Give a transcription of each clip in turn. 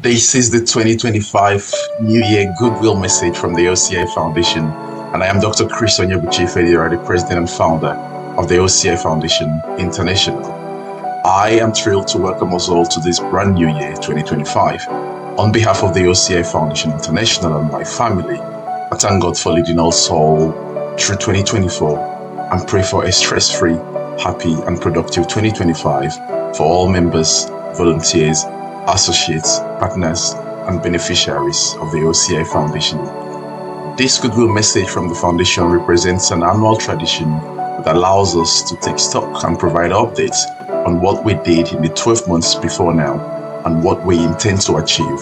This is the 2025 New Year Goodwill message from the OCI Foundation, and I am Dr. Chris Ifediora, the President and Founder of the OCI Foundation International. I am thrilled to welcome us all to this brand new year, 2025. On behalf of the OCI Foundation International and my family, I thank God for leading us all through 2024 and pray for a stress-free, happy and productive 2025 for all members, volunteers, associates, partners, and beneficiaries of the OCI Foundation. This Goodwill message from the Foundation represents an annual tradition that allows us to take stock and provide updates on what we did in the 12 months before now and what we intend to achieve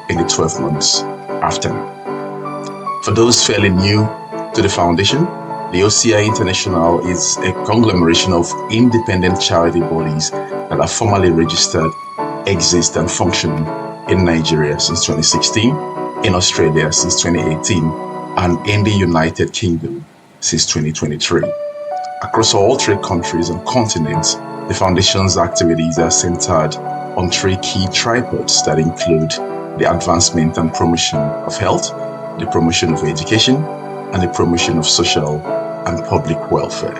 in the 12 months after now. For those fairly new to the Foundation, the OCI International is a conglomeration of independent charity bodies that are formally registered, exist and function in Nigeria since 2016, in Australia since 2018, and in the United Kingdom since 2023. Across all three countries and continents, the Foundation's activities are centered on three key tripods that include the advancement and promotion of health, the promotion of education, and the promotion of social and public welfare.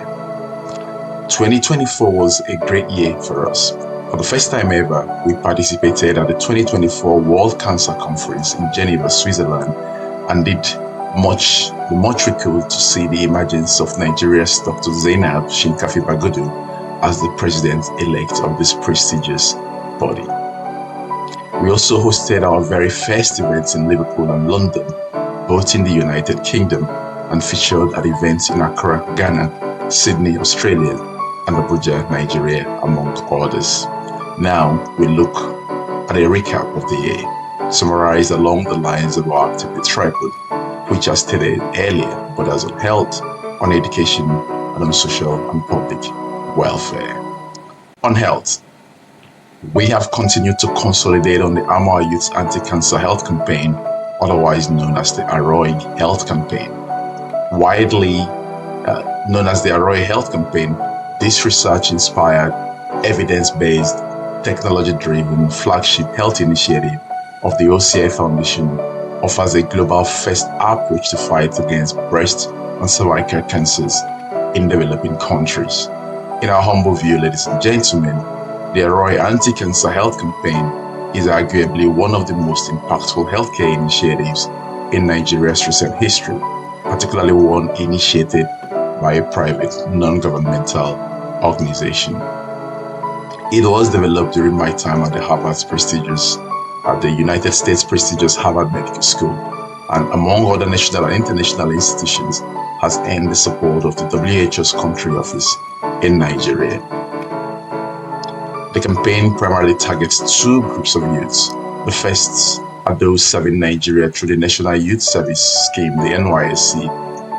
2024 was a great year for us. For the first time ever, we participated at the 2024 World Cancer Conference in Geneva, Switzerland, and did much we could to see the emergence of Nigeria's Dr. Zainab Shinkafi-Bagudu as the president-elect of this prestigious body. We also hosted our very first events in Liverpool and London, both in the United Kingdom, and featured at events in Accra, Ghana, Sydney, Australia, and Abuja, Nigeria, among others. Now we look at a recap of the year, summarized along the lines of our activity tripod, which I stated earlier, but as on health, on education, and on social and public welfare. On health, we have continued to consolidate on the Arm Our Youth Anti-Cancer Health Campaign, otherwise known as the AROI Health Campaign. Widely known as the AROI Health Campaign, this research-inspired, evidence-based, technology-driven flagship health initiative of the OCI Foundation offers a global first approach to fight against breast and cervical cancers in developing countries. In our humble view, ladies and gentlemen, the AROI Anti-Cancer Health Campaign is arguably one of the most impactful healthcare initiatives in Nigeria's recent history, particularly one initiated by a private, non-governmental organization. It was developed during my time at the United States prestigious Harvard Medical School, and among other national and international institutions, has earned the support of the WHO's country office in Nigeria. The campaign primarily targets two groups of youths. The first are those serving Nigeria through the National Youth Service Scheme, the NYSC,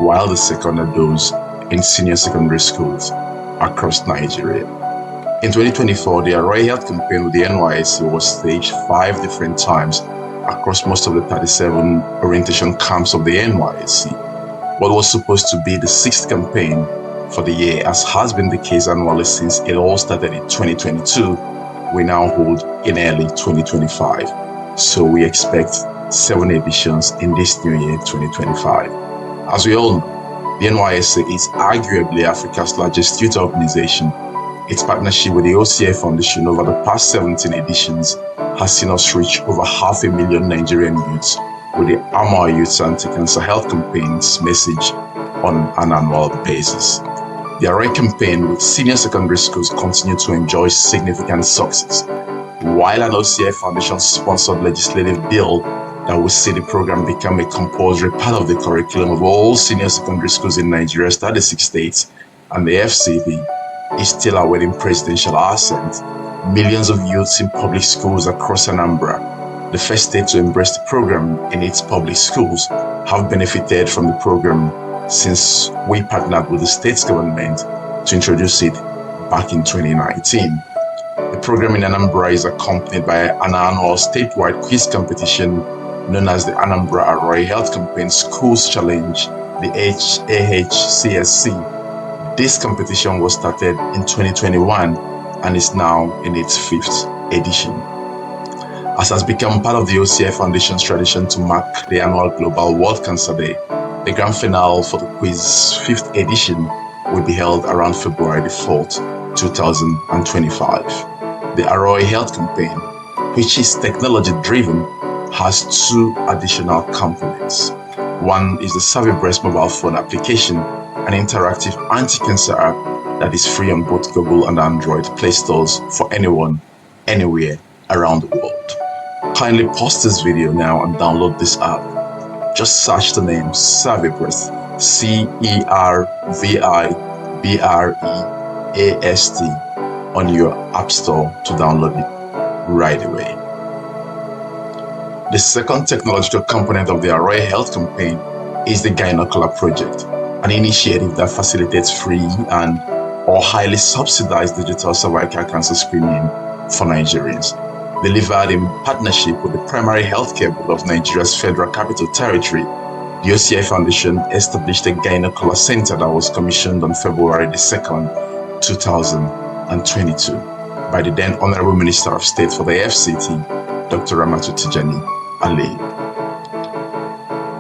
while the second are those in senior secondary schools across Nigeria. In 2024, the AROI Health Campaign with the NYSC was staged 5 different times across most of the 37 orientation camps of the NYSC. What was supposed to be the 6th campaign for the year, as has been the case annually since it all started in 2022, we now hold in early 2025. So we expect 7 editions in this new year, 2025. As we all know, the NYSC is arguably Africa's largest youth organization. Its partnership with the OCI Foundation over the past 17 editions has seen us reach over 500,000 Nigerian youths with the Arm Our Youth Anti-Cancer Health Campaign's message on an annual basis. The AROI campaign with senior secondary schools continue to enjoy significant success, while an OCI Foundation-sponsored legislative bill that will see the program become a compulsory part of the curriculum of all senior secondary schools in Nigeria's 36 states, and the FCD is still awaiting presidential assent. Millions of youths in public schools across Anambra, the first state to embrace the program in its public schools, have benefited from the program since we partnered with the state's government to introduce it back in 2019. The program in Anambra is accompanied by an annual statewide quiz competition known as the Anambra AROI Health Campaign Schools Challenge, the AHCSC. This competition was started in 2021 and is now in its 5th edition. As has become part of the OCI Foundation's tradition to mark the annual Global World Cancer Day, the grand finale for the quiz 5th edition will be held around February the 4th, 2025. The Arroy Health Campaign, which is technology-driven, has two additional components. One is the Savvy Breast mobile phone application, an interactive anti-cancer app that is free on both Google and Android Play stores for anyone, anywhere around the world. Kindly pause this video now and download this app. Just search the name Savvy Breast, CERVIBREAST, on your App Store to download it right away. The second technological component of the Arroy Health Campaign is the Gynocolor Project, an initiative that facilitates free and or highly subsidized digital cervical cancer screening for Nigerians. Delivered in partnership with the Primary Healthcare Board of Nigeria's Federal Capital Territory, the OCI Foundation established a Gynocolor Center that was commissioned on February the 2nd, 2022 by the then Honorable Minister of State for the FCT, Dr. Ramatu Tijani Ali.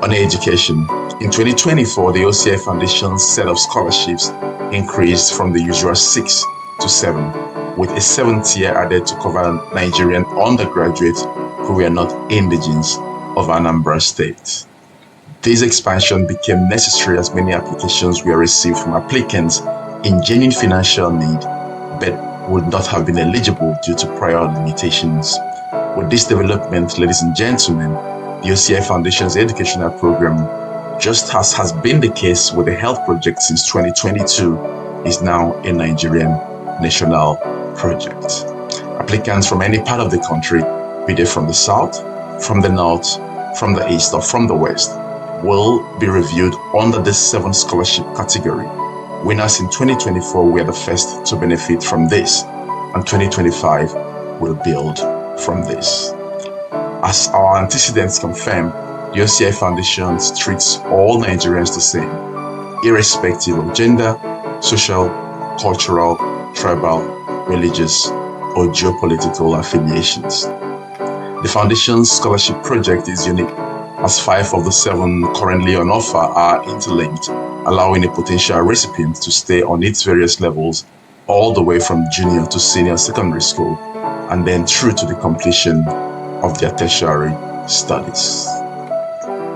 On education, in 2024, the OCI Foundation's set of scholarships increased from the usual 6 to 7, with a 7th year added to cover Nigerian undergraduates who were not indigents of Anambra State. This expansion became necessary as many applications were received from applicants in genuine financial need but would not have been eligible due to prior limitations. With this development, ladies and gentlemen, the OCI Foundation's educational program, just as has been the case with the health project since 2022, is now a Nigerian national project. Applicants from any part of the country, be they from the south, from the north, from the east, or from the west, will be reviewed under this 7th scholarship category. Winners in 2024 were the first to benefit from this, and 2025 will build from this. As our antecedents confirm, the OCI Foundation treats all Nigerians the same, irrespective of gender, social, cultural, tribal, religious, or geopolitical affiliations. The Foundation's scholarship project is unique, as 5 of the 7 currently on offer are interlinked, allowing a potential recipient to stay on its various levels all the way from junior to senior secondary school, and then through to the completion of their tertiary studies.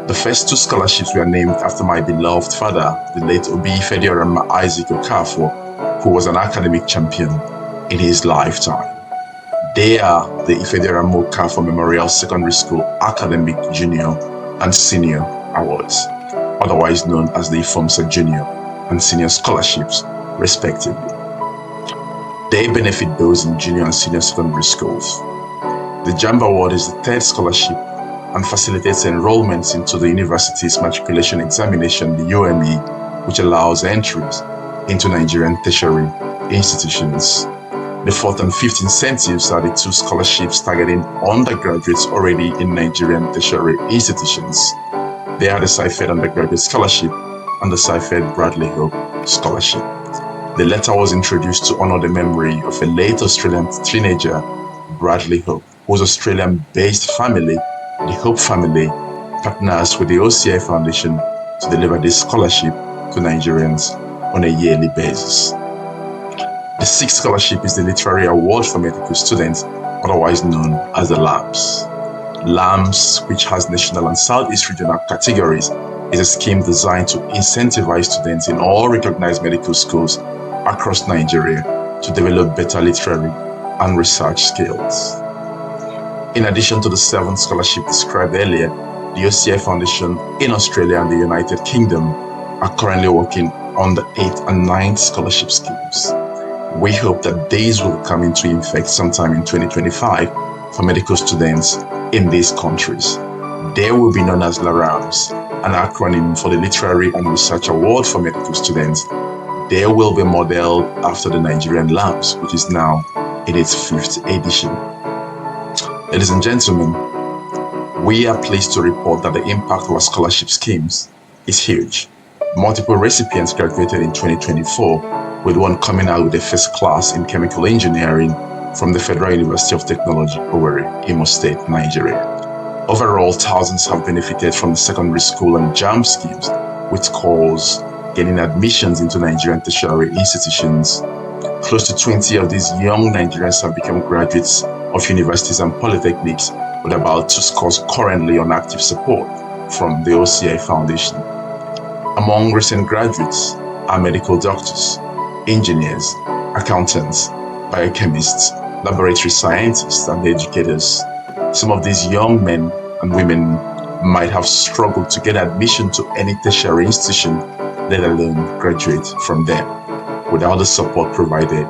The first 2 scholarships were named after my beloved father, the late Ifediora Isaac Okafor, who was an academic champion in his lifetime. They are the Ifediora Okafor Memorial Secondary School Academic Junior and Senior Awards, otherwise known as the IFOMSA Junior and Senior Scholarships, respectively. They benefit those in junior and senior secondary schools. The JAMB Award is the 3rd scholarship and facilitates enrollments into the university's matriculation examination, the UME, which allows entries into Nigerian tertiary institutions. The 4th and 5th incentives are the 2 scholarships targeting undergraduates already in Nigerian tertiary institutions. They are the Sci-Fed Undergraduate Scholarship and the Sci-Fed Bradley Hope Scholarship. The latter was introduced to honor the memory of a late Australian teenager, Bradley Hope, whose Australian-based family, the Hope family, partners with the OCI Foundation to deliver this scholarship to Nigerians on a yearly basis. The 6th scholarship is the Literary Award for Medical Students, otherwise known as the LAMS. LAMS, which has national and Southeast regional categories, is a scheme designed to incentivize students in all recognized medical schools across Nigeria to develop better literary and research skills. In addition to the 7th scholarship described earlier, the OCI Foundation in Australia and the United Kingdom are currently working on the 8th and 9th scholarship schemes. We hope that these will come into effect sometime in 2025 for medical students in these countries. They will be known as LARAMS, an acronym for the Literary and Research Award for Medical Students. They will be modeled after the Nigerian LAMS, which is now in its 5th edition. Ladies and gentlemen, we are pleased to report that the impact of our scholarship schemes is huge. Multiple recipients graduated in 2024, with one coming out with a first class in chemical engineering from the Federal University of Technology, Owerri, Imo State, Nigeria. Overall, thousands have benefited from the secondary school and JAM schemes, with calls gaining admissions into Nigerian tertiary institutions. Close to 20 of these young Nigerians have become graduates of universities and polytechnics, with about 2 scores currently on active support from the OCI Foundation. Among recent graduates are medical doctors, engineers, accountants, biochemists, laboratory scientists, and educators. Some of these young men and women might have struggled to get admission to any tertiary institution, let alone graduate from them, without the support provided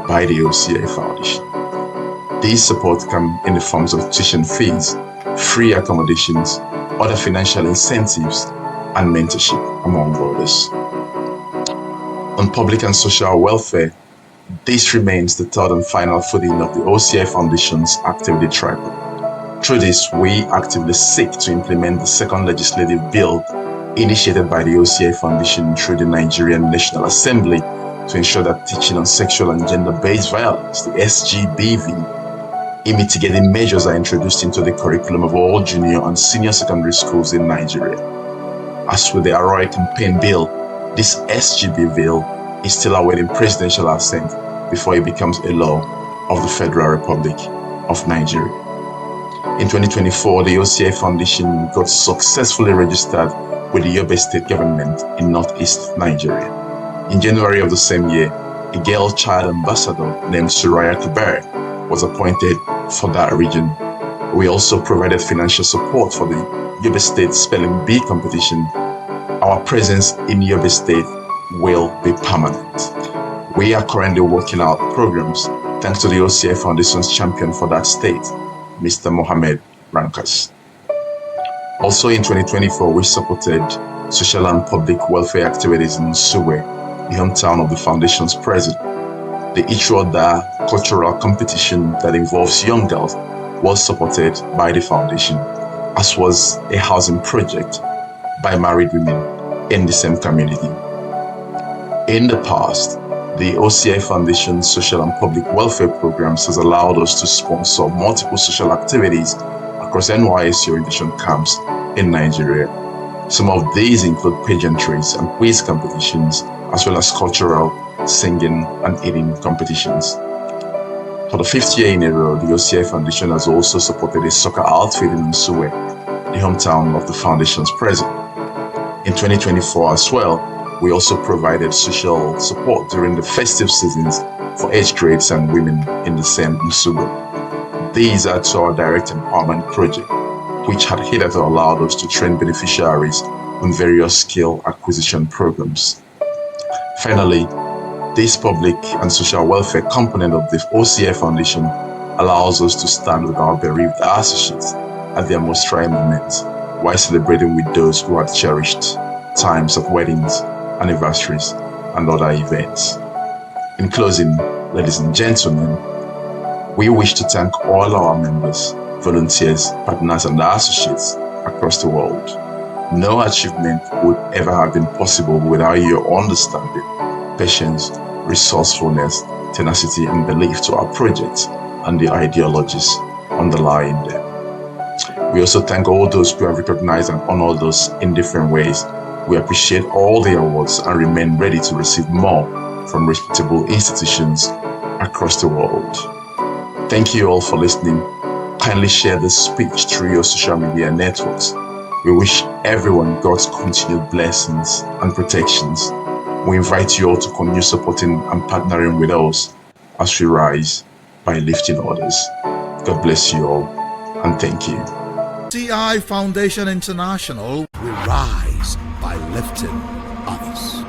by the OCI Foundation. These support come in the forms of tuition fees, free accommodations, other financial incentives, and mentorship, among others. On public and social welfare, this remains the third and final footing of the OCI Foundation's activity tripod. Through this, we actively seek to implement the second legislative bill initiated by the OCI Foundation through the Nigerian National Assembly to ensure that teaching on sexual and gender-based violence, the SGBV, mitigating measures are introduced into the curriculum of all junior and senior secondary schools in Nigeria. As with the Arroy campaign bill, this SGB bill is still awaiting presidential assent before it becomes a law of the Federal Republic of Nigeria. In 2024, the OCI Foundation got successfully registered with the Yobe State government in northeast Nigeria. In January of the same year, a girl child ambassador named Suraya Kuber was appointed for that region. We also provided financial support for the Yobe State Spelling Bee competition. Our presence in Yobe State will be permanent. We are currently working out programs thanks to the OCI Foundation's champion for that state, Mr. Mohammed Rankas. Also in 2024, we supported social and public welfare activities in Suwe, the hometown of the Foundation's president. The Ichroda cultural competition that involves young girls was supported by the Foundation, as was a housing project by married women in the same community. In the past, the OCI Foundation's social and public welfare programs has allowed us to sponsor multiple social activities across NYSC orientation camps in Nigeria. Some of these include pageantries and quiz competitions, as well as cultural, singing, and eating competitions. For the 5th year in a row, the OCI Foundation has also supported a soccer outfit in Suwe, the hometown of the Foundation's president. In 2024 as well, we also provided social support during the festive seasons for age grades and women in the same Nsubu. These are to our direct empowerment project, which had hitherto allowed us to train beneficiaries on various skill acquisition programs. Finally, this public and social welfare component of the OCI Foundation allows us to stand with our bereaved associates at their most trying moments, while celebrating with those who had cherished times of weddings, anniversaries, and other events. In closing, ladies and gentlemen, we wish to thank all our members, volunteers, partners, and associates across the world. No achievement would ever have been possible without your understanding, patience, resourcefulness, tenacity, and belief to our projects and the ideologies underlying them. We also thank all those who have recognized and honored us in different ways. We appreciate all the awards and remain ready to receive more from reputable institutions across the world. Thank you all for listening. Kindly share this speech through your social media networks. We wish everyone God's continued blessings and protections. We invite you all to continue supporting and partnering with us as we rise by lifting others. God bless you all, and thank you. OCI Foundation International, we rise by lifting others.